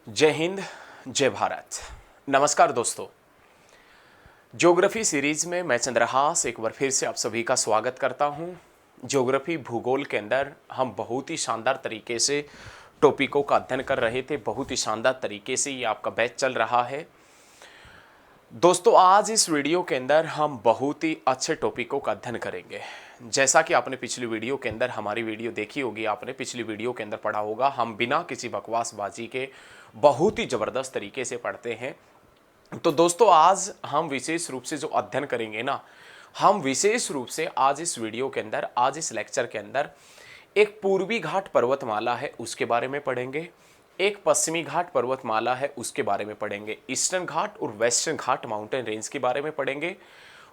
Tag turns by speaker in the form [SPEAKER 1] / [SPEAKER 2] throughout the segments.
[SPEAKER 1] जय हिंद, जय भारत। नमस्कार दोस्तों, ज्योग्राफी सीरीज में मैं चंद्रहास एक बार फिर से आप सभी का स्वागत करता हूं। ज्योग्राफी भूगोल के अंदर हम बहुत ही शानदार तरीके से टॉपिकों का अध्ययन कर रहे थे। बहुत ही शानदार तरीके से ये आपका बैच चल रहा है। दोस्तों, आज इस वीडियो के अंदर हम बहुत ही अच्छे टॉपिकों का अध्ययन करेंगे। जैसा कि आपने पिछली वीडियो के अंदर हमारी वीडियो देखी होगी, आपने पिछली वीडियो के अंदर पढ़ा होगा, हम बिना किसी बकवासबाजी के बहुत ही ज़बरदस्त तरीके से पढ़ते हैं। तो दोस्तों, आज हम विशेष रूप से जो अध्ययन करेंगे ना, हम विशेष रूप से आज इस वीडियो के अंदर, आज इस लेक्चर के अंदर एक पूर्वी घाट पर्वतमाला है उसके बारे में पढ़ेंगे, एक पश्चिमी घाट पर्वतमाला है उसके बारे में पढ़ेंगे, ईस्टर्न घाट और वेस्टर्न घाट माउंटेन रेंज के बारे में पढ़ेंगे।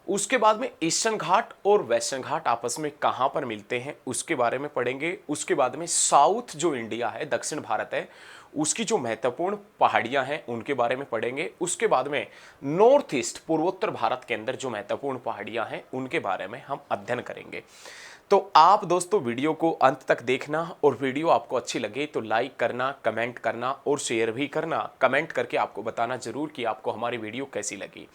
[SPEAKER 1] उसके बाद में ईस्टर्न घाट और वेस्टर्न घाट आपस में कहाँ पर मिलते हैं उसके बारे में पढ़ेंगे। उसके बाद में साउथ जो इंडिया है, दक्षिण भारत है, उसकी जो महत्वपूर्ण पहाड़ियाँ हैं उनके बारे में पढ़ेंगे। उसके बाद में नॉर्थ ईस्ट, पूर्वोत्तर भारत के अंदर जो महत्वपूर्ण पहाड़ियाँ हैं उनके बारे में हम अध्ययन करेंगे। तो आप दोस्तों वीडियो को अंत तक देखना, और वीडियो आपको अच्छी लगे तो लाइक करना, कमेंट करना और शेयर भी करना। कमेंट करके आपको बताना जरूर कि आपको हमारी वीडियो कैसी लगी।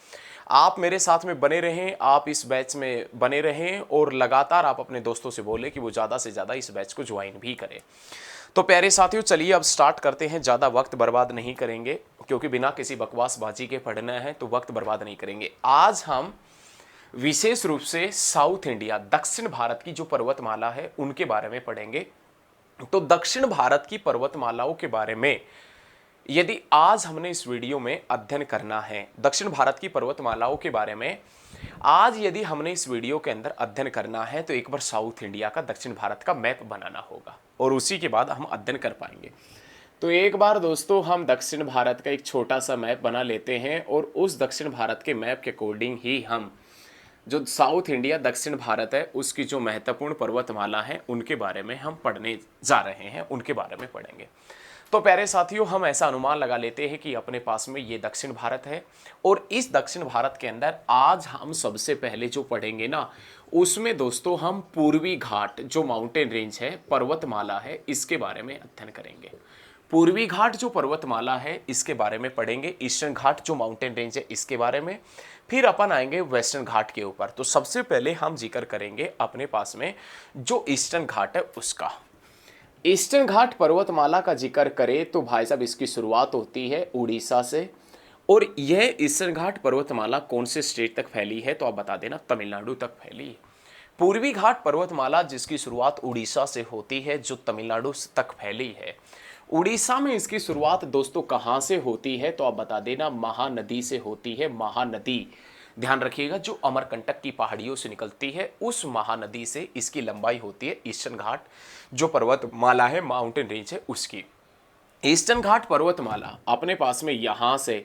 [SPEAKER 1] आप मेरे साथ में बने रहें, आप इस बैच में बने रहें और लगातार आप अपने दोस्तों से बोलें कि वो ज़्यादा से ज़्यादा इस बैच को ज्वाइन भी करें। तो प्यारे साथियों, चलिए अब स्टार्ट करते हैं। ज़्यादा वक्त बर्बाद नहीं करेंगे, क्योंकि बिना किसी बकवासबाजी के पढ़ना है तो वक्त बर्बाद नहीं करेंगे। आज हम विशेष रूप से साउथ इंडिया, दक्षिण भारत की जो पर्वतमाला है उनके बारे में पढ़ेंगे। तो दक्षिण भारत की पर्वतमालाओं के बारे में यदि आज हमने इस वीडियो में अध्ययन करना है, दक्षिण भारत की पर्वतमालाओं के बारे में आज यदि हमने इस वीडियो के अंदर अध्ययन करना है, तो एक बार साउथ इंडिया का, दक्षिण भारत का मैप बनाना होगा और उसी के बाद हम अध्ययन कर पाएंगे। तो एक बार दोस्तों हम दक्षिण भारत का एक छोटा सा मैप बना लेते हैं, और उस दक्षिण भारत के मैप के अकॉर्डिंग ही हम जो साउथ इंडिया, दक्षिण भारत है, उसकी जो महत्वपूर्ण पर्वतमाला है उनके बारे में हम पढ़ने जा रहे हैं, उनके बारे में पढ़ेंगे। तो प्यारे साथियों, हम ऐसा अनुमान लगा लेते हैं कि अपने पास में ये दक्षिण भारत है, और इस दक्षिण भारत के अंदर आज हम सबसे पहले जो पढ़ेंगे ना, उसमें दोस्तों हम पूर्वी घाट जो माउंटेन रेंज है, पर्वतमाला है, इसके बारे में अध्ययन करेंगे। पूर्वी घाट जो पर्वतमाला है इसके बारे में पढ़ेंगे, ईस्टर्न घाट जो माउंटेन रेंज है इसके बारे में, फिर अपन आएंगे वेस्टर्न घाट के ऊपर। तो सबसे पहले हम जिक्र करेंगे अपने पास में जो ईस्टर्न घाट है उसका। ईस्टर्न घाट पर्वतमाला का जिक्र करें तो भाई साहब इसकी शुरुआत होती है उड़ीसा से, और यह ईस्टर्न घाट पर्वतमाला कौन से स्टेट तक फैली है तो आप बता देना, तमिलनाडु तक फैली है। पूर्वी घाट पर्वतमाला जिसकी शुरुआत उड़ीसा से होती है, जो तमिलनाडु तक फैली है। उड़ीसा में इसकी शुरुआत दोस्तों कहाँ से होती है तो आप बता देना, महानदी से होती है। महानदी, ध्यान रखिएगा, जो अमरकंटक की पहाड़ियों से निकलती है उस महानदी से इसकी लंबाई होती है। ईस्टर्न घाट जो पर्वतमाला है, माउंटेन रेंज है, उसकी ईस्टर्न घाट पर्वतमाला अपने पास में यहाँ से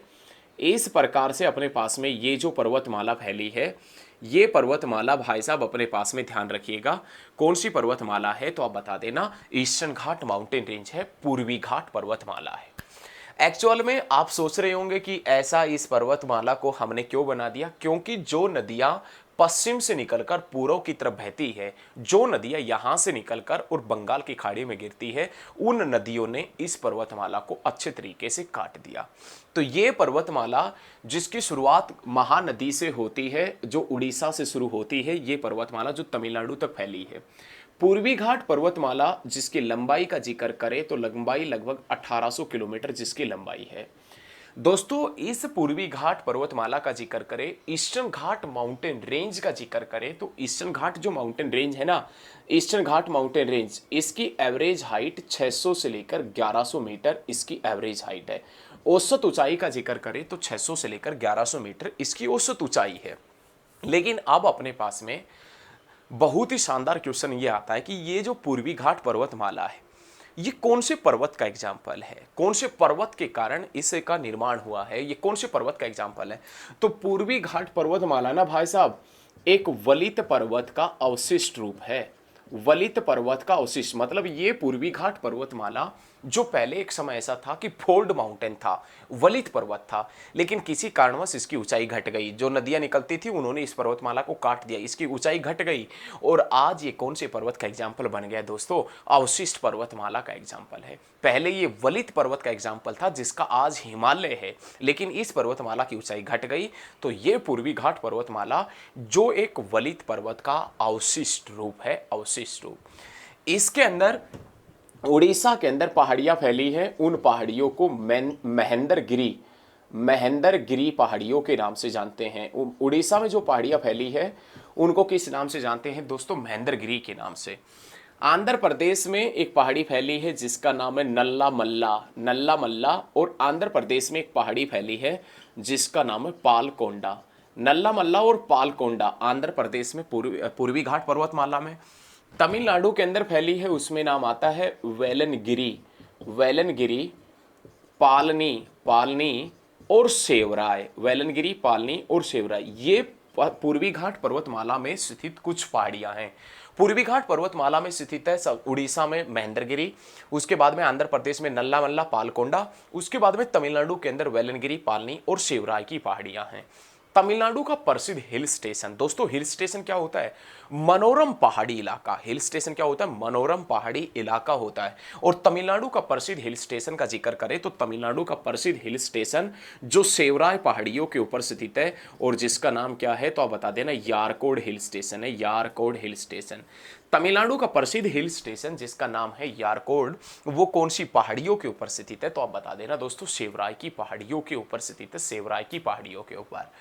[SPEAKER 1] इस प्रकार से अपने पास में ये जो पर्वतमाला फैली है, ये पर्वतमाला भाई साहब अपने पास में ध्यान रखिएगा कौन सी पर्वतमाला है तो आप बता देना, ईस्टर्न घाट माउंटेन रेंज है, पूर्वी घाट पर्वतमाला है। एक्चुअल में आप सोच रहे होंगे कि ऐसा इस पर्वतमाला को हमने क्यों बना दिया, क्योंकि जो नदियां पश्चिम से निकलकर पूर्व की तरफ बहती है, जो नदियां यहां से निकलकर और बंगाल की खाड़ी में गिरती है, उन नदियों ने इस पर्वतमाला को अच्छे तरीके से काट दिया। तो ये पर्वतमाला जिसकी शुरुआत महानदी से होती है, जो उड़ीसा से शुरू होती है, ये पर्वतमाला जो तमिलनाडु तक फैली है। पूर्वी घाट पर्वतमाला जिसकी लंबाई का जिक्र करें तो लंबाई लगभग 1800 किलोमीटर जिसकी लंबाई है। दोस्तों, इस पूर्वी घाट पर्वतमाला का जिक्र करें, ईस्टर्न घाट माउंटेन रेंज का जिक्र करें तो ईस्टर्न घाट जो माउंटेन रेंज है ना, ईस्टर्न घाट माउंटेन रेंज, इसकी एवरेज हाइट 600 से लेकर 1100 मीटर इसकी एवरेज हाइट है। औसत ऊंचाई का जिक्र करें तो 600 से लेकर 1100 मीटर इसकी औसत ऊंचाई है। लेकिन अब अपने पास में बहुत ही शानदार क्वेश्चन ये आता है कि ये जो पूर्वी घाट पर्वतमाला है, ये कौन से पर्वत का एग्जाम्पल है, कौन से पर्वत के कारण इसका निर्माण हुआ है, ये कौन से पर्वत का एग्जाम्पल है। तो पूर्वी घाट पर्वतमाला ना भाई साहब एक वलित पर्वत का अवशिष्ट रूप है। वलित पर्वत का अवशिष्ट मतलब ये पूर्वी घाट पर्वतमाला जो पहले एक समय ऐसा था कि फोल्ड माउंटेन था, वलित पर्वत था, लेकिन किसी कारणवश इसकी ऊंचाई घट गई। जो नदियां निकलती थी उन्होंने इस पर्वतमाला को काट दिया, इसकी ऊंचाई घट गई और आज ये कौन से पर्वत का एग्जाम्पल बन गया दोस्तों? अवशिष्ट पर्वतमाला का एग्जाम्पल है। पहले ये वलित पर्वत का एग्जाम्पल था जिसका आज हिमालय है, लेकिन इस पर्वतमाला की ऊंचाई घट गई तो ये पूर्वी घाट पर्वतमाला जो एक वलित पर्वत का अवशिष्ट रूप है, अवशिष्ट रूप। इसके अंदर उड़ीसा के अंदर पहाड़ियां फैली हैं, उन पहाड़ियों को महेंद्रगिरी पहाड़ियों के नाम से जानते हैं। उड़ीसा में जो पहाड़ियां फैली है उनको किस नाम से जानते हैं दोस्तों? महेंद्रगिरी के नाम से। आंध्र प्रदेश में एक पहाड़ी फैली है जिसका नाम है नल्ला मल्ला, और आंध्र प्रदेश में एक पहाड़ी फैली है जिसका नाम है पालकोंडा। नल्ला मल्ला और पालकोंडा आंध्र प्रदेश में पूर्वी घाट पर्वतमाला में। तमिलनाडु के अंदर फैली है, उसमें नाम आता है वेलनगिरी, पालनी और सेवराय। वेलनगिरी, पालनी और सेवराय ये पूर्वी घाट पर्वतमाला में स्थित कुछ पहाड़ियां हैं। पूर्वी घाट पर्वतमाला में स्थित है सब उड़ीसा में महेंद्रगिरी, उसके बाद में आंध्र प्रदेश में नल्ला मल्ला पालकोंडा, उसके बाद में तमिलनाडु के अंदर वेलनगिरी, पालनी और सेवराय की पहाड़ियां हैं। तमिलनाडु का प्रसिद्ध हिल स्टेशन, दोस्तों हिल स्टेशन क्या होता है? मनोरम पहाड़ी इलाका। हिल स्टेशन क्या होता है? मनोरम पहाड़ी इलाका होता है। और तमिलनाडु का प्रसिद्ध हिल स्टेशन का जिक्र करें तो तमिलनाडु का प्रसिद्ध हिल स्टेशन जो सेवराय पहाड़ियों के ऊपर स्थित है और जिसका नाम क्या है तो आप बता देना, यारकोड हिल स्टेशन है, यारकोड हिल स्टेशन। तमिलनाडु का प्रसिद्ध हिल स्टेशन जिसका नाम है यारकोड, वो कौन सी पहाड़ियों के ऊपर स्थित है तो आप बता देना दोस्तों, सेवराय की पहाड़ियों के ऊपर स्थित है, सेवराय की पहाड़ियों के ऊपर।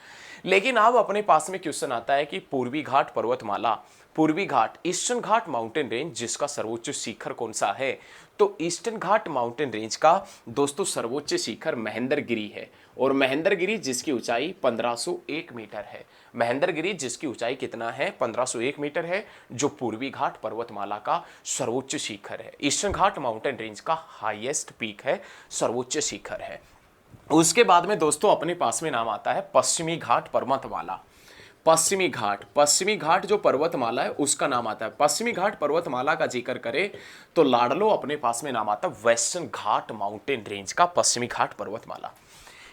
[SPEAKER 1] लेकिन अब अपने पास में क्वेश्चन आता है कि पूर्वी घाट पर्वतमाला, पूर्वी घाट ईस्टर्न घाट माउंटेन रेंज जिसका सर्वोच्च शिखर कौन सा है? तो ईस्टर्न घाट माउंटेन रेंज का दोस्तों सर्वोच्च शिखर महेंद्रगिरी है, और महेंद्रगिरी जिसकी ऊंचाई 1501 मीटर है। महेंद्रगिरी जिसकी ऊंचाई कितना है? 1501 मीटर है, जो पूर्वी घाट पर्वतमाला का सर्वोच्च शिखर है। ईस्टर्न घाट माउंटेन रेंज का हाईएस्ट पीक है, सर्वोच्च शिखर है। उसके बाद में दोस्तों अपने पास में नाम आता है पश्चिमी घाट पर्वतमाला। पश्चिमी घाट जो पर्वतमाला है उसका नाम आता है। पश्चिमी घाट पर्वतमाला का जिक्र करें तो लाडलो अपने पास में नाम आता है वेस्टर्न घाट माउंटेन रेंज का पश्चिमी घाट पर्वतमाला।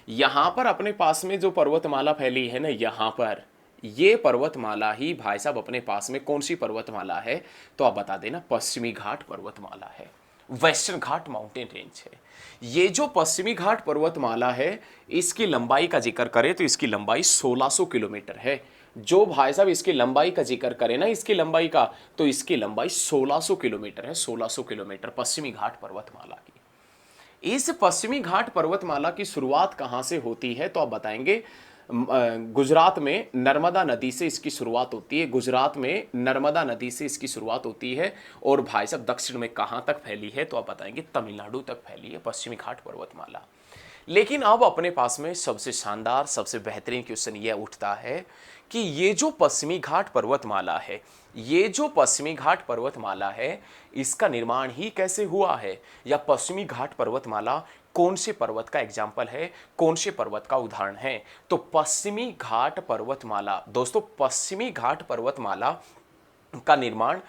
[SPEAKER 1] यहां पर अपने पास में जो पर्वतमाला फैली है ना, यहां पर ये पर्वतमाला ही भाई साहब अपने पास में कौन सी पर्वतमाला है तो आप बता देना, पश्चिमी घाट पर्वतमाला है, वेस्टर्न घाट माउंटेन रेंज है। ये जो पश्चिमी घाट पर्वतमाला है इसकी लंबाई का जिक्र करें तो इसकी लंबाई 1600 किलोमीटर है। जो भाई साहब इसकी लंबाई का जिक्र करें ना, इसकी लंबाई का, तो इसकी लंबाई 1600 किलोमीटर है, 1600 किलोमीटर पश्चिमी घाट पर्वतमाला की। इस पश्चिमी घाट पर्वतमाला की शुरुआत कहां से होती है तो आप बताएंगे, गुजरात में नर्मदा नदी से इसकी शुरुआत होती है। गुजरात में नर्मदा नदी से इसकी शुरुआत होती है और भाई साहब दक्षिण में कहां तक फैली है तो आप बताएंगे, तमिलनाडु तक फैली है पश्चिमी घाट पर्वतमाला। लेकिन अब अपने पास में सबसे शानदार, सबसे बेहतरीन क्वेश्चन यह उठता है कि ये जो पश्चिमी घाट पर्वतमाला है, ये जो पश्चिमी घाट पर्वतमाला है, इसका निर्माण ही कैसे हुआ है? या पश्चिमी घाट पर्वतमाला कौन से पर्वत का एग्जाम्पल है, कौन से पर्वत का उदाहरण है? तो पश्चिमी घाट पर्वतमाला दोस्तों, पश्चिमी घाट पर्वतमाला का निर्माण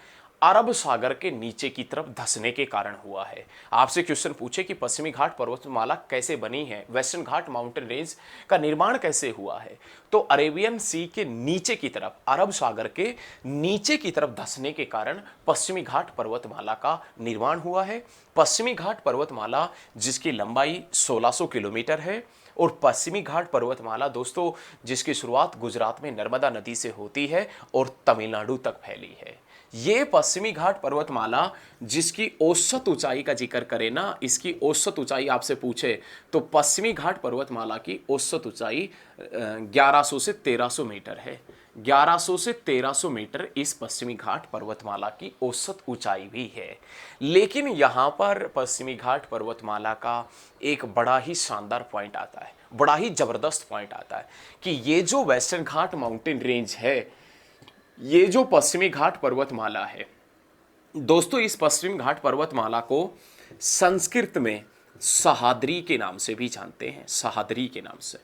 [SPEAKER 1] अरब सागर के नीचे की तरफ धंसने के कारण हुआ है। आपसे क्वेश्चन पूछे कि पश्चिमी घाट पर्वतमाला कैसे बनी है, वेस्टर्न घाट माउंटेन रेंज का निर्माण कैसे हुआ है, तो अरेबियन सी के नीचे की तरफ, अरब सागर के नीचे की तरफ धंसने के कारण पश्चिमी घाट पर्वतमाला का निर्माण हुआ है। पश्चिमी घाट पर्वतमाला जिसकी लंबाई 1600 किलोमीटर है, और पश्चिमी घाट पर्वतमाला दोस्तों जिसकी शुरुआत गुजरात में नर्मदा नदी से होती है और तमिलनाडु तक फैली है। ये पश्चिमी घाट पर्वतमाला जिसकी औसत ऊंचाई का जिक्र करें ना, इसकी औसत ऊंचाई आपसे पूछे तो पश्चिमी घाट पर्वतमाला की औसत ऊंचाई 1100 से 1300 मीटर है। 1100 से 1300 मीटर इस पश्चिमी घाट पर्वतमाला की औसत ऊंचाई भी है। लेकिन यहाँ पर पश्चिमी घाट पर्वतमाला का एक बड़ा ही शानदार पॉइंट आता है, बड़ा ही जबरदस्त पॉइंट आता है कि ये जो वेस्टर्न घाट माउंटेन रेंज है, ये जो पश्चिमी घाट पर्वतमाला है दोस्तों, इस पश्चिमी घाट पर्वतमाला को संस्कृत में सहाद्री के नाम से भी जानते हैं, सहाद्री के नाम से।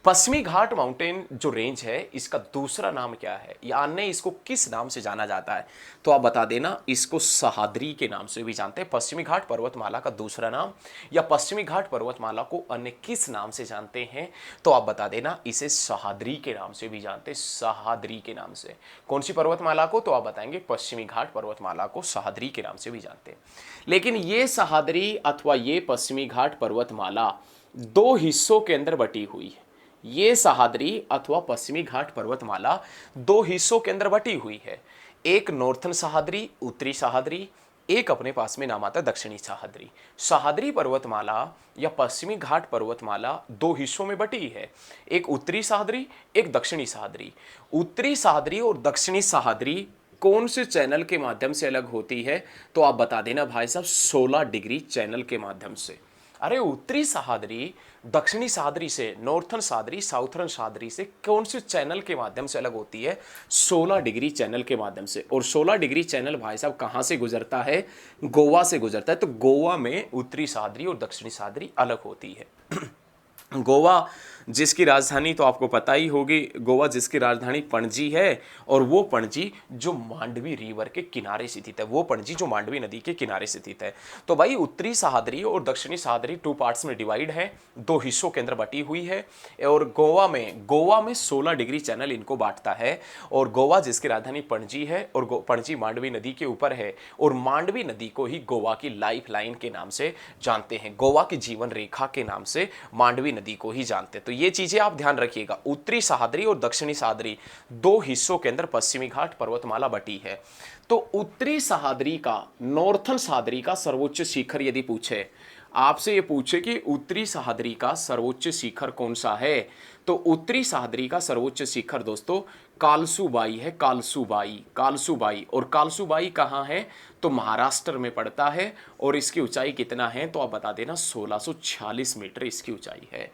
[SPEAKER 1] पश्चिमी घाट माउंटेन जो रेंज है इसका दूसरा नाम क्या है, या अन्य इसको किस नाम से जाना जाता है? तो आप बता देना, इसको सह्याद्री के नाम से भी जानते हैं। पश्चिमी घाट पर्वतमाला का दूसरा नाम, या पश्चिमी घाट पर्वतमाला को अन्य किस नाम से जानते हैं? तो आप बता देना, इसे सह्याद्री के नाम से भी जानते हैं, सह्याद्री के नाम से। कौन सी पर्वतमाला को? तो आप बताएंगे पश्चिमी घाट पर्वतमाला को सह्याद्री के नाम से भी जानते हैं। लेकिन ये सह्याद्री अथवा ये पश्चिमी घाट पर्वतमाला दो हिस्सों के अंदर बटी हुई है। ये सह्याद्री अथवा पश्चिमी घाट पर्वतमाला दो हिस्सों के अंदर बटी हुई है। एक नॉर्थन सह्याद्री, उत्तरी सह्याद्री, एक अपने पास में नाम आता है दक्षिणी सह्याद्री। सह्याद्री पर्वतमाला या पश्चिमी घाट पर्वतमाला दो हिस्सों में बटी है, एक उत्तरी सह्याद्री, एक दक्षिणी सह्याद्री। उत्तरी सह्याद्री और दक्षिणी सह्याद्री कौन से चैनल के माध्यम से अलग होती है? तो आप बता देना भाई साहब, 16 डिग्री चैनल के माध्यम से। अरे उत्तरी सह्याद्री दक्षिणी सह्याद्री से, नॉर्थन सह्याद्री साउथर्न सह्याद्री से कौन से चैनल के माध्यम से अलग होती है? 16 डिग्री चैनल के माध्यम से। और 16 डिग्री चैनल भाई साहब कहां से गुजरता है? गोवा से गुजरता है। तो गोवा में उत्तरी सह्याद्री और दक्षिणी सह्याद्री अलग होती है। गोवा जिसकी राजधानी तो आपको पता ही होगी, गोवा जिसकी राजधानी पणजी है, और वो पणजी जो मांडवी रिवर के किनारे स्थित है, वो पणजी जो मांडवी नदी के किनारे स्थित है। तो भाई उत्तरी सह्याद्री और दक्षिणी सह्याद्री 2 पार्ट्स में डिवाइड है, दो हिस्सों के अंदर बटी हुई है। और गोवा में 16 डिग्री चैनल इनको बांटता है। और गोवा जिसकी राजधानी पणजी है, और पणजी मांडवी नदी के ऊपर है, और मांडवी नदी को ही गोवा की लाइफ लाइन के नाम से जानते हैं, गोवा की जीवन रेखा के नाम से मांडवी नदी को ही जानते हैं। तो ये चीजें आप ध्यान रखिएगा, उत्तरी सह्याद्री और दक्षिणी सह्याद्री दो हिस्सों के अंदर पश्चिमी घाट पर्वतमाला बटी है। तो उत्तरी सह्याद्री का, नॉर्थन सह्याद्री का सर्वोच्च शिखर यदि पूछे आपसे, ये पूछे कि उत्तरी सह्याद्री का सर्वोच्च शिखर कौन सा है, तो उत्तरी सह्याद्री का सर्वोच्च शिखर दोस्तों कालसुबाई है। कालसुबाई। और कालसुबाई कहाँ है? तो महाराष्ट्र में पड़ता है। और इसकी ऊंचाई कितना है? तो आप बता देना, 1646 मीटर इसकी ऊंचाई है।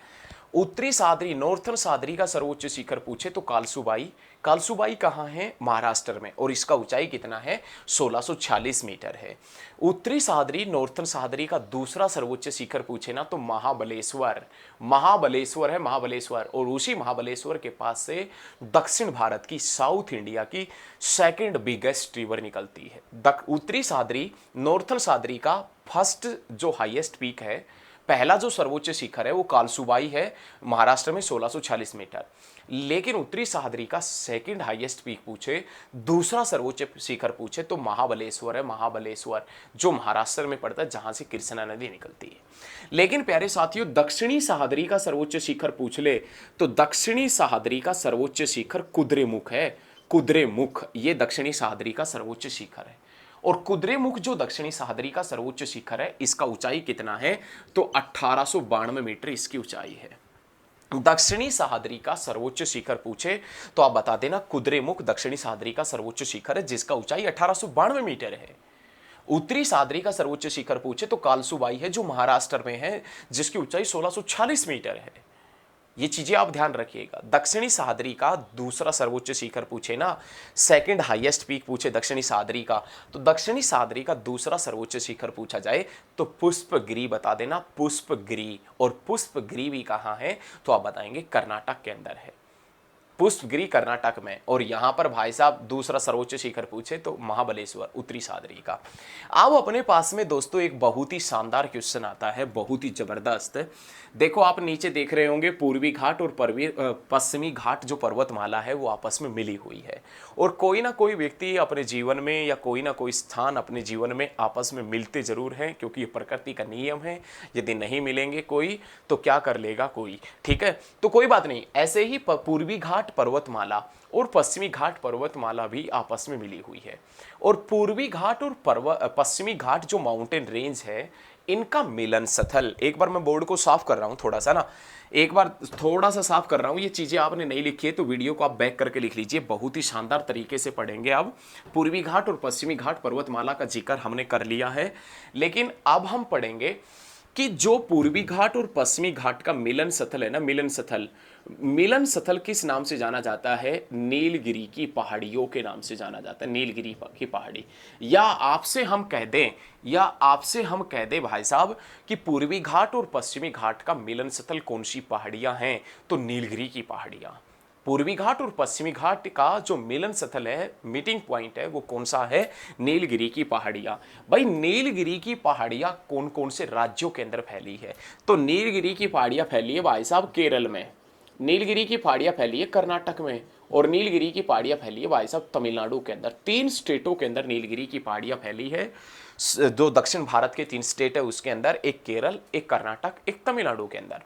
[SPEAKER 1] उत्तरी सह्याद्री, नॉर्थन सह्याद्री का सर्वोच्च शिखर पूछे तो कालसुबाई कहाँ है? महाराष्ट्र में। और इसका ऊंचाई कितना है? 1646 मीटर है। उत्तरी सह्याद्री, नॉर्थन सह्याद्री का दूसरा सर्वोच्च शिखर पूछे ना, तो महाबलेश्वर है, महाबलेश्वर। और उसी महाबलेश्वर के पास से दक्षिण भारत की, साउथ इंडिया की सेकंड बिगेस्ट रिवर निकलती है। उत्तरी सह्याद्री, नॉर्थन सह्याद्री का फर्स्ट जो हाईएस्ट पीक है, पहला जो सर्वोच्च शिखर है वो कालसुबाई है, महाराष्ट्र में 1646 मीटर। लेकिन उत्तरी सह्याद्री का सेकंड हाईएस्ट पीक पूछे, दूसरा सर्वोच्च शिखर पूछे, तो महाबलेश्वर है, महाबलेश्वर जो महाराष्ट्र में पड़ता है, जहां से कृष्णा नदी निकलती है। लेकिन प्यारे साथियों, दक्षिणी सह्याद्री का सर्वोच्च शिखर पूछ ले तो दक्षिणी सह्याद्री का सर्वोच्च शिखर कुद्रेमुख है। कुद्रेमुख ये दक्षिणी सह्याद्री का सर्वोच्च शिखर है। और कुद्रेमुख जो दक्षिणी सह्याद्री का सर्वोच्च शिखर है, इसका ऊंचाई कितना है? तो 1892 मीटर इसकी ऊंचाई है। दक्षिणी सह्याद्री का सर्वोच्च शिखर पूछे तो आप बता देना, कुद्रेमुख दक्षिणी सह्याद्री का सर्वोच्च शिखर है, जिसका ऊंचाई 1892 मीटर है। उत्तरी सह्याद्री का सर्वोच्च शिखर पूछे तो कालसुबाई है, जो महाराष्ट्र में है, जिसकी ऊंचाई 1646 मीटर है। ये चीजें आप ध्यान रखिएगा। दक्षिणी सह्याद्री का दूसरा सर्वोच्च शिखर पूछे ना, सेकंड हाईएस्ट पीक पूछे दक्षिणी सह्याद्री का, तो दक्षिणी सह्याद्री का दूसरा सर्वोच्च शिखर पूछा जाए तो पुष्पगिरी बता देना, पुष्पगिरी। और पुष्पगिरी भी कहाँ है? तो आप बताएंगे कर्नाटक के अंदर है, पुष्पगिरी कर्नाटक में। और यहां पर भाई साहब दूसरा सर्वोच्च शिखर पूछे तो महाबलेश्वर, उत्तरी सह्याद्री का। अब अपने पास में दोस्तों एक बहुत ही शानदार क्वेश्चन आता है, बहुत ही जबरदस्त। देखो आप नीचे देख रहे होंगे, पूर्वी घाट और पश्चिमी घाट जो पर्वतमाला है वो आपस में मिली हुई है। और कोई ना कोई व्यक्ति अपने जीवन में या कोई ना कोई स्थान अपने जीवन में आपस में मिलते जरूर हैं, क्योंकि ये प्रकृति का नियम है। यदि नहीं मिलेंगे कोई तो क्या कर लेगा कोई, ठीक है। तो कोई बात नहीं, ऐसे ही पूर्वी घाट पर्वतमाला और पश्चिमी घाट पर्वतमाला भी आपस में मिली हुई है। और पूर्वी घाट और पश्चिमी घाट जो माउंटेन रेंज है, इनका मिलन स्थल, एक बार मैं बोर्ड को साफ कर रहा हूं थोड़ा सा ना, एक बार थोड़ा सा साफ कर रहा हूं। ये चीजें आपने नहीं लिखी है तो वीडियो को आप बैक करके लिख लीजिए, बहुत ही शानदार तरीके से पढ़ेंगे। अब पूर्वी घाट और पश्चिमी घाट पर्वतमाला का जिक्र हमने कर लिया है, लेकिन अब हम पढ़ेंगे कि जो पूर्वी घाट और पश्चिमी घाट का मिलन स्थल है ना, मिलन स्थल किस नाम से जाना जाता है? नीलगिरी की पहाड़ियों के नाम से जाना जाता है, नीलगिरी की पहाड़ी। या आपसे हम कह दें भाई साहब कि पूर्वी घाट और पश्चिमी घाट का मिलन स्थल कौन सी पहाड़ियां हैं? तो नीलगिरी की पहाड़ियां। पूर्वी घाट और पश्चिमी घाट का जो मिलन स्थल है, मीटिंग पॉइंट है, वो कौन सा है? नीलगिरी की पहाड़ियां। भाई नीलगिरी की पहाड़ियां कौन कौन से राज्यों के अंदर फैली है? तो नीलगिरी की पहाड़ियां फैली है भाई साहब केरल में, नीलगिरी की पहाड़ियां फैली है कर्नाटक में, और नीलगिरी की पहाड़ियां फैली है भाई साहब तमिलनाडु के अंदर। 3 स्टेटों के अंदर नीलगिरी की पहाड़ियां फैली है। जो दक्षिण भारत के 3 स्टेट है उसके अंदर, एक केरल, एक कर्नाटक, एक तमिलनाडु के अंदर।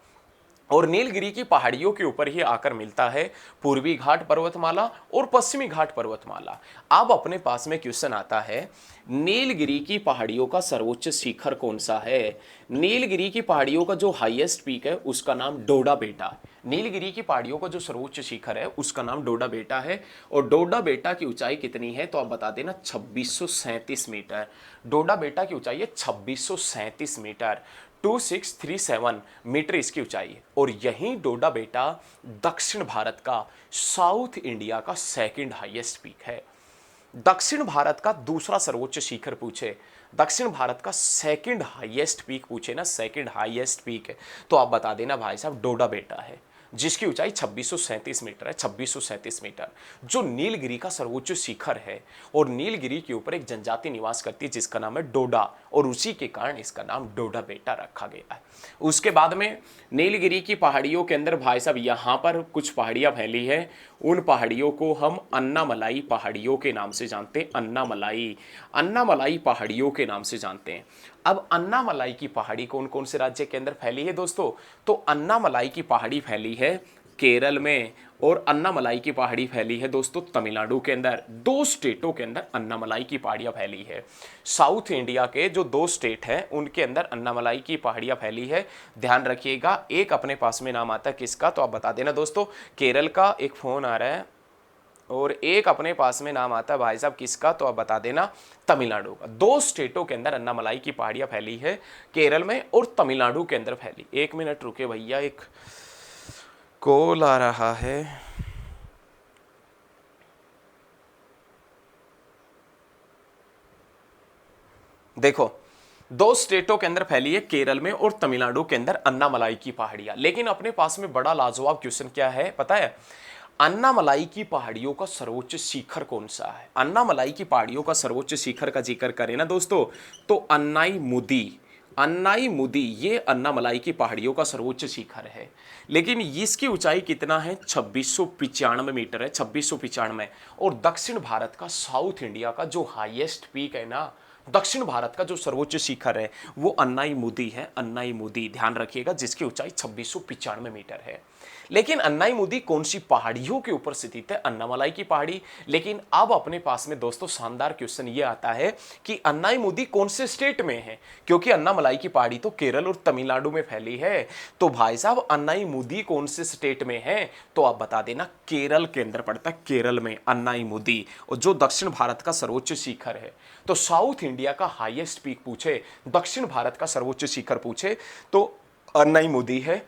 [SPEAKER 1] और नीलगिरी की पहाड़ियों के ऊपर ही आकर मिलता है पूर्वी घाट पर्वतमाला और पश्चिमी घाट पर्वतमाला। अब अपने पास में क्वेश्चन आता है, नीलगिरी की पहाड़ियों का सर्वोच्च शिखर कौन सा है? नीलगिरी की पहाड़ियों का जो हाईएस्ट पीक है उसका नाम डोडा बेटा। नीलगिरी की पहाड़ियों का जो सर्वोच्च शिखर है उसका नाम डोडा बेटा है। और डोडा बेटा की ऊंचाई कितनी है? तो आप बता देना, 2637 मीटर। डोडा बेटा की ऊंचाई है 2637 मीटर, 2637 मीटर इसकी ऊंचाई है। और यही डोडा बेटा दक्षिण भारत का, साउथ इंडिया का सेकंड हाईएस्ट पीक है। दक्षिण भारत का दूसरा सर्वोच्च शिखर पूछे, दक्षिण भारत का सेकंड हाईएस्ट पीक पूछे ना, सेकंड हाईएस्ट पीक है, तो आप बता देना भाई साहब डोडा बेटा है, जिसकी ऊंचाई 2637 मीटर है, 2637 मीटर, जो नीलगिरी का सर्वोच्च शिखर है। और नीलगिरी के ऊपर एक जनजाति निवास करती है जिसका नाम है डोडा, और उसी के कारण इसका नाम डोडा बेटा रखा गया है। उसके बाद में नीलगिरी की पहाड़ियों के अंदर भाई साहब यहाँ पर कुछ पहाड़ियाँ फैली है, उन पहाड़ियों को हम अन्नामलाई पहाड़ियों के नाम से जानते हैं। अन्नामलाई पहाड़ियों के नाम से जानते हैं। अब अन्नामलाई की पहाड़ी कौन कौन से राज्य के अंदर फैली है दोस्तों? तो अन्नामलाई की पहाड़ी फैली है केरल में, और अन्नामलाई की पहाड़ी फैली है दोस्तों तमिलनाडु के अंदर। 2 स्टेटों के अंदर अन्नामलाई की पहाड़ियां फैली है। साउथ इंडिया के जो 2 स्टेट हैं उनके अंदर अन्नामलाई की पहाड़ियां फैली है। ध्यान रखिएगा, एक अपने पास में नाम आता है किसका? तो आप बता देना दोस्तों, केरल का। एक फोन आ रहा है। और एक अपने पास में नाम आता है भाई साहब किसका? तो आप बता देना तमिलनाडु का। 2 स्टेटों के अंदर अन्नामलाई की पहाड़ियां फैली है, केरल में और तमिलनाडु के अंदर फैली। 1 मिनट रुके भैया, एक कॉल आ रहा है। देखो, 2 स्टेटों के अंदर फैली है, केरल में और तमिलनाडु के अंदर अन्नामलाई की पहाड़ियां। लेकिन अपने पास में बड़ा लाजवाब क्वेश्चन क्या है पता है? अन्नामलाई की पहाड़ियों का सर्वोच्च शिखर कौन सा है? अन्नामलाई की पहाड़ियों का सर्वोच्च शिखर का जिक्र करें ना दोस्तों, तो अन्नाई मुदी ये अन्नामलाई की पहाड़ियों का सर्वोच्च शिखर है। लेकिन इसकी ऊंचाई कितना है? 2695 मीटर है, 2695। और दक्षिण भारत का, साउथ इंडिया का जो हाईएस्ट पीक है ना, दक्षिण भारत का जो सर्वोच्च शिखर है वो अन्नाई मुदी है, अन्नाई मुदी, ध्यान रखिएगा, जिसकी ऊंचाई 2695 मीटर है। लेकिन अन्नाई मुदी कौन सी पहाड़ियों के ऊपर स्थित है? अन्नामलाई की पहाड़ी। लेकिन अब अपने पास में दोस्तों शानदार क्वेश्चन ये आता है कि अन्नाई मुदी कौन से स्टेट में है? क्योंकि अन्नामलाई की पहाड़ी तो केरल और तमिलनाडु में फैली है। तो भाई साहब अन्नाई मुदी कौन से स्टेट में है? तो आप बता देना केरल के अंदर पड़ता है, केरल में अन्नाई मुदी, और जो दक्षिण भारत का सर्वोच्च शिखर है। तो साउथ इंडिया का हाईएस्ट पीक पूछे, दक्षिण भारत का सर्वोच्च शिखर पूछे, तो अन्नाई मुदी है,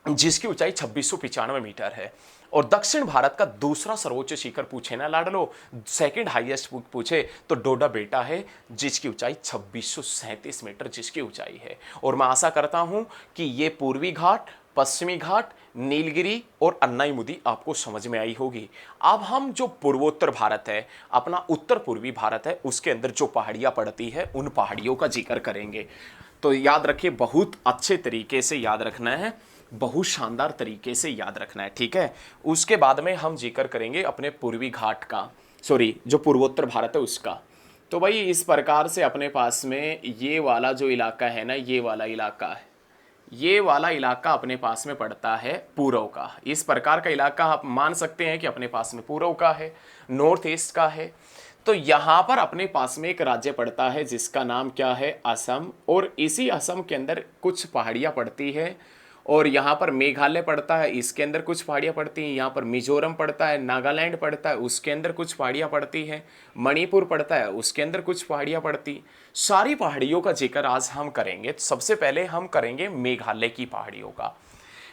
[SPEAKER 1] जिसकी ऊंचाई 2695 मीटर है। और दक्षिण भारत का दूसरा सर्वोच्च शिखर पूछे ना लाडलो, सेकंड हाईएस्ट पूछे, तो डोडा बेटा है, जिसकी ऊंचाई 2637 मीटर जिसकी ऊंचाई है। और मैं आशा करता हूं कि ये पूर्वी घाट, पश्चिमी घाट, नीलगिरी और अन्नाई मुदी आपको समझ में आई होगी। अब हम जो पूर्वोत्तर भारत है, अपना उत्तर पूर्वी भारत है, उसके अंदर जो पहाड़ियां पड़ती है उन पहाड़ियों का जिक्र करेंगे। तो याद रखिए, बहुत अच्छे तरीके से याद रखना है, बहुत शानदार तरीके से याद रखना है, ठीक है। उसके बाद में हम जिक्र करेंगे अपने पूर्वी घाट का, सॉरी जो पूर्वोत्तर भारत है उसका। तो भाई इस प्रकार से अपने पास में ये वाला जो इलाका है ना, ये वाला इलाका है, ये वाला इलाका अपने पास में पड़ता है पूर्व का। इस प्रकार का इलाका आप मान सकते हैं कि अपने पास में पूर्व का है, नॉर्थ ईस्ट का है। तो यहाँ पर अपने पास में एक राज्य पड़ता है जिसका नाम क्या है? असम। और इसी असम के अंदर कुछ पहाड़ियाँ पड़ती है, और यहाँ पर मेघालय पड़ता है, इसके अंदर कुछ पहाड़ियाँ पड़ती हैं। यहाँ पर मिजोरम पड़ता है, नागालैंड पड़ता है, उसके अंदर कुछ पहाड़ियाँ पड़ती हैं। मणिपुर पड़ता है, उसके अंदर कुछ पहाड़ियाँ पड़ती। सारी पहाड़ियों का जिक्र आज हम करेंगे। तो सबसे पहले हम करेंगे मेघालय की पहाड़ियों का।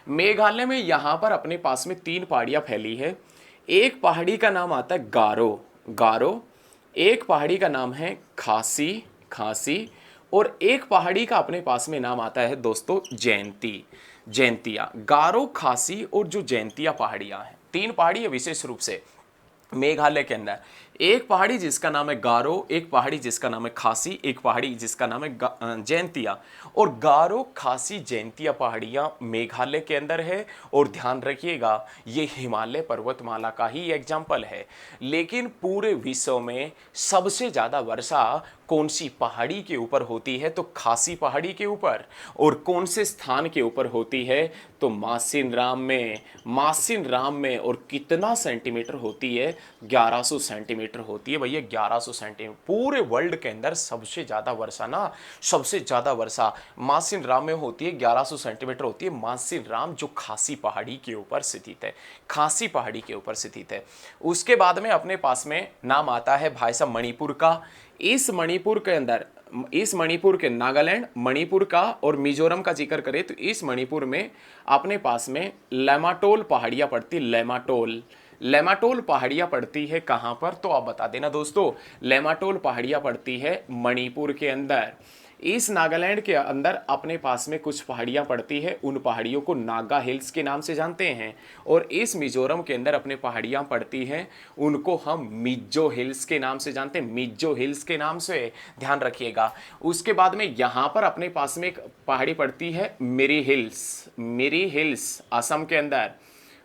[SPEAKER 1] मेघालय में यहाँ पर अपने पास में 3 पहाड़ियाँ फैली है। एक पहाड़ी का नाम आता है गारो, गारो। एक पहाड़ी का नाम है खासी, खासी। और एक पहाड़ी का अपने पास में नाम आता है दोस्तों जयंती, जयंतिया। गारो, खासी और जो जयंतिया पहाड़ियाँ हैं, 3 पहाड़ी है विशेष रूप से मेघालय के अंदर। एक पहाड़ी जिसका नाम है गारो, एक पहाड़ी जिसका नाम है खासी, एक पहाड़ी जिसका नाम है जयंतिया। और गारो, खासी, जयंतिया पहाड़ियाँ मेघालय के अंदर है। और ध्यान रखिएगा, ये हिमालय पर्वतमाला का ही एग्जाम्पल है। लेकिन पूरे विश्व में सबसे ज़्यादा वर्षा कौन सी पहाड़ी के ऊपर होती है? तो खासी पहाड़ी के ऊपर। और कौन से स्थान के ऊपर होती है? तो मासिन राम में, मासिन राम में। और कितना सेंटीमीटर होती है? 1100 सेंटीमीटर होती है भैया, 1100 सेंटीमीटर। पूरे वर्ल्ड के अंदर सबसे ज़्यादा वर्षा ना, सबसे ज़्यादा वर्षा मासिन राम में होती है, 1100 सेंटीमीटर होती है। मासिन राम जो खासी पहाड़ी के ऊपर स्थित है, खासी पहाड़ी के ऊपर स्थित है। उसके बाद में अपने पास में नाम आता है भाई साहब मणिपुर का। इस मणिपुर के अंदर, इस मणिपुर के, नागालैंड, मणिपुर का और मिजोरम का जिक्र करें तो इस मणिपुर में अपने पास में लेमाटोल पहाड़ियाँ पड़ती, लेमाटोल, लेमाटोल पहाड़ियाँ पड़ती है कहाँ पर? तो आप बता देना दोस्तों। लेमाटोल पहाड़ियाँ पड़ती है मणिपुर के अंदर। इस नागालैंड के अंदर अपने पास में कुछ पहाड़ियाँ पड़ती है, उन पहाड़ियों को नागा हिल्स के नाम से जानते हैं। और इस मिजोरम के अंदर अपने पहाड़ियाँ पड़ती हैं, उनको हम मिज्जो हिल्स के नाम से जानते हैं, मिज्जो हिल्स के नाम से, ध्यान रखिएगा। उसके बाद में यहाँ पर अपने पास में एक पहाड़ी पड़ती है मिरी हिल्स, मिरी हिल्स असम के अंदर।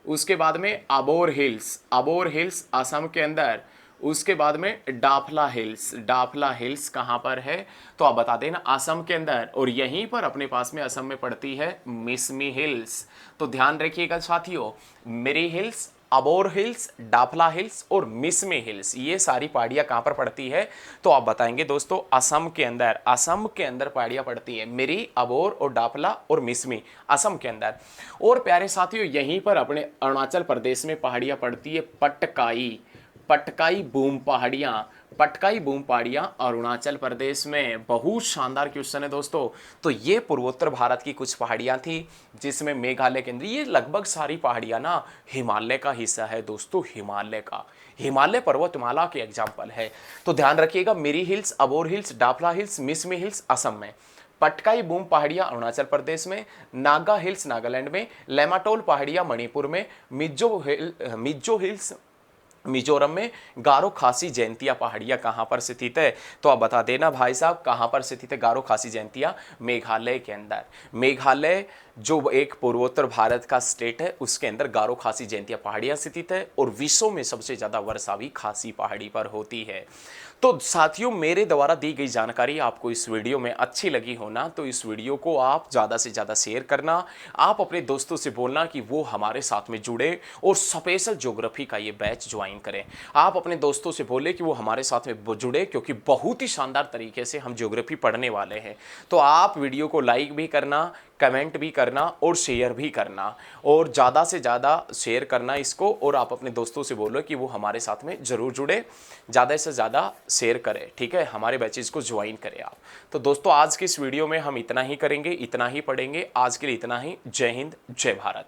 [SPEAKER 1] उसके बाद में अबोर हिल्स, अबोर हिल्स असम के अंदर। उसके बाद में डाफला हिल्स, डाफला हिल्स कहाँ पर है? तो आप बता देना, असम के अंदर। और यहीं पर अपने पास में असम में पड़ती है मिसमी हिल्स। तो ध्यान रखिएगा साथियों, Miri hills, Abor hills, Dafla hills और मिसमी हिल्स, ये सारी पहाड़ियाँ कहाँ पर पड़ती है? तो आप बताएंगे दोस्तों, असम के अंदर, असम के अंदर पहाड़ियाँ पड़ती है, मिरी, अबोर और डाफला और मिसमी, असम के अंदर। और प्यारे साथियों, यहीं पर अपने अरुणाचल प्रदेश में पहाड़ियाँ पड़ती है पटकाई, पटकाई बूम पहाड़ियाँ, पटकाई बूम पहाड़ियाँ अरुणाचल प्रदेश में। बहुत शानदार क्वेश्चन है दोस्तों। तो ये पूर्वोत्तर भारत की कुछ पहाड़ियाँ थी, जिसमें मेघालय के अंदर ये लगभग सारी पहाड़ियाँ ना हिमालय का हिस्सा है दोस्तों, हिमालय का, हिमालय पर्वतमाला के एग्जाम्पल है। तो ध्यान रखिएगा, Miri hills, Abor hills, Dafla hills, Mishmi hills Assam में, पटकाई बूम पहाड़ियाँ अरुणाचल प्रदेश में, नागा हिल्स नागालैंड में, लेमाटोल पहाड़ियाँ मणिपुर में, मिज्जो हिल्स मिजोरम में, गारो, खासी, जयंतिया पहाड़ियाँ कहाँ पर स्थित है? तो आप बता देना भाई साहब, कहाँ पर स्थित है गारो, खासी, जयंतिया? मेघालय के अंदर। मेघालय जो एक पूर्वोत्तर भारत का स्टेट है, उसके अंदर गारो, खासी, जयंतिया पहाड़ियाँ स्थित है। और विश्व में सबसे ज़्यादा वर्षा भी खासी पहाड़ी पर होती है। तो साथियों, मेरे द्वारा दी गई जानकारी आपको इस वीडियो में अच्छी लगी हो ना, तो इस वीडियो को आप ज़्यादा से ज़्यादा शेयर करना। आप अपने दोस्तों से बोलना कि वो हमारे साथ में जुड़े और स्पेशल ज्योग्राफी का ये बैच ज्वाइन करें। आप अपने दोस्तों से बोले कि वो हमारे साथ में जुड़े, क्योंकि बहुत ही शानदार तरीके से हम ज्योग्राफी पढ़ने वाले हैं। तो आप वीडियो को लाइक भी करना, कमेंट भी करना और शेयर भी करना, और ज़्यादा से ज़्यादा शेयर करना इसको। और आप अपने दोस्तों से बोलो कि वो हमारे साथ में ज़रूर जुड़े, ज़्यादा से ज़्यादा शेयर करें, ठीक है, हमारे बैचेस को ज्वाइन करें आप। तो दोस्तों, आज की इस वीडियो में हम इतना ही करेंगे, इतना ही पढ़ेंगे। आज के लिए इतना ही। जय हिंद, जय भारत।